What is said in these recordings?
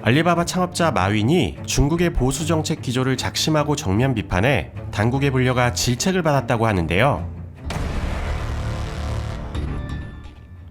알리바바 창업자 마윈이 중국의 보수 정책 기조를 작심하고 정면 비판해 당국에 불려가 질책을 받았다고 하는데요.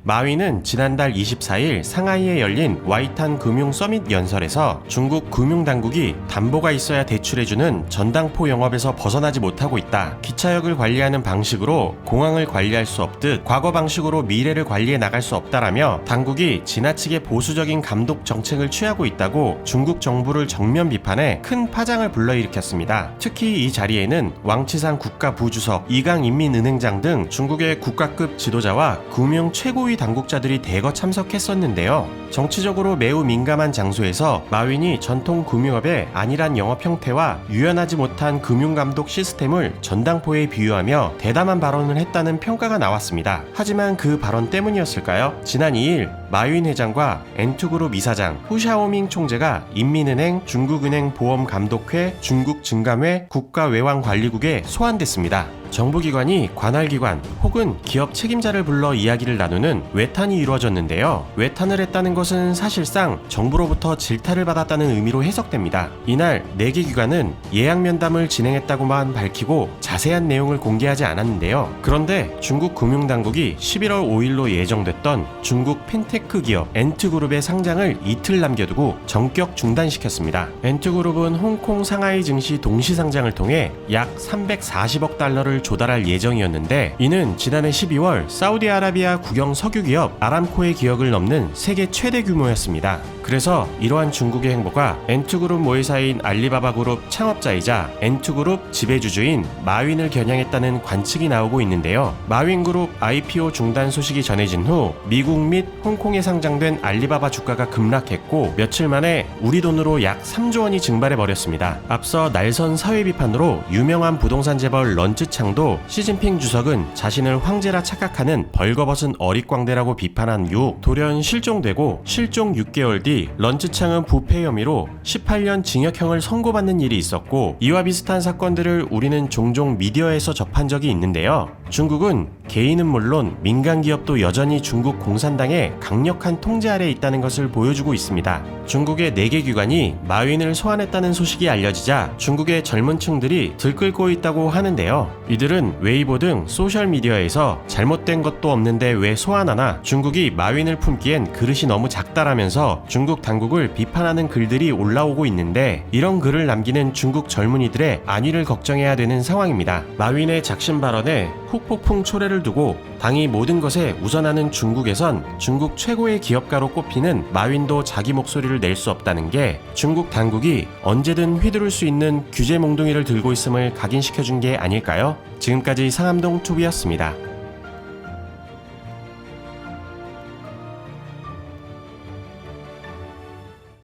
마윈은 지난달 24일 상하이에 열린 와이탄 금융 서밋 연설에서 중국 금융당국이 담보가 있어야 대출해주는 전당포 영업에서 벗어나지 못하고 있다. 기차역을 관리하는 방식으로 공항을 관리할 수 없듯 과거 방식으로 미래를 관리해 나갈 수 없다라며 당국이 지나치게 보수적인 감독 정책을 취하고 있다고 중국 정부를 정면 비판해 큰 파장을 불러일으켰습니다. 특히 이 자리에는 왕치산 국가부주석, 이강인민은행장 등 중국의 국가급 지도자와 금융 최고위 당국자들이 대거 참석했었는데요. 정치적으로 매우 민감한 장소에서 마윈이 전통 금융업의 안일한 영업 형태와 유연하지 못한 금융감독 시스템을 전당포에 비유하며 대담한 발언을 했다는 평가가 나왔습니다. 하지만 그 발언 때문이었을까요? 지난 2일 마윈 회장과 엔투그룹 이사장, 후샤오밍 총재가 인민은행, 중국은행 보험감독회, 중국증감회, 국가외환관리국에 소환됐습니다. 정부기관이 관할기관 혹은 기업 책임자를 불러 이야기를 나누는 외탄이 이루어졌는데요. 외탄을 했다는 것은 사실상 정부로부터 질타를 받았다는 의미로 해석됩니다. 이날 4개 기관은 예약면담을 진행했다고만 밝히고 자세한 내용을 공개하지 않았는데요. 그런데 중국 금융당국이 11월 5일로 예정됐던 중국 핀테크 기업 엔트그룹의 상장을 이틀 남겨두고 전격 중단시켰습니다. 엔트그룹은 홍콩 상하이 증시 동시 상장을 통해 약 340억 달러를 조달할 예정이었는데 이는 지난해 12월 사우디아라비아 국영 석유기업 아람코의 기억을 넘는 세계 최대 규모였습니다. 그래서 이러한 중국의 행보가 엔투그룹 모회사인 알리바바그룹 창업자이자 엔투그룹 지배주주인 마윈을 겨냥했다는 관측이 나오고 있는데요. 마윈그룹 IPO 중단 소식이 전해진 후 미국 및 홍콩에 상장된 알리바바 주가가 급락했고 며칠 만에 우리 돈으로 약 3조 원이 증발해버렸습니다. 앞서 날선 사회 비판으로 유명한 부동산 재벌 런츠창도 시진핑 주석은 자신을 황제라 착각하는 벌거벗은 어릿광대라고 비판한 이후 돌연 실종되고 실종 6개월 뒤 런츠창은 부패 혐의로 18년 징역형을 선고받는 일이 있었고 이와 비슷한 사건들을 우리는 종종 미디어에서 접한 적이 있는데요. 중국은 개인은 물론 민간 기업도 여전히 중국 공산당의 강력한 통제 아래 있다는 것을 보여주고 있습니다. 중국의 4개 기관이 마윈을 소환했다는 소식이 알려지자 중국의 젊은 층들이 들끓고 있다고 하는데요. 이들은 웨이보 등 소셜미디어에서 잘못된 것도 없는데 왜 소환하나, 중국이 마윈을 품기엔 그릇이 너무 작다라면서 중국 당국을 비판하는 글들이 올라오고 있는데 이런 글을 남기는 중국 젊은이들의 안위를 걱정해야 되는 상황입니다. 마윈의 작심 발언에 후폭풍 초래를 두고 당이 모든 것에 우선하는 중국에선 중국 최고의 기업가로 꼽히는 마윈도 자기 목소리를 낼 수 없다는 게 중국 당국이 언제든 휘두를 수 있는 규제 몽둥이를 들고 있음을 각인시켜준 게 아닐까요? 지금까지 상암동 투비였습니다.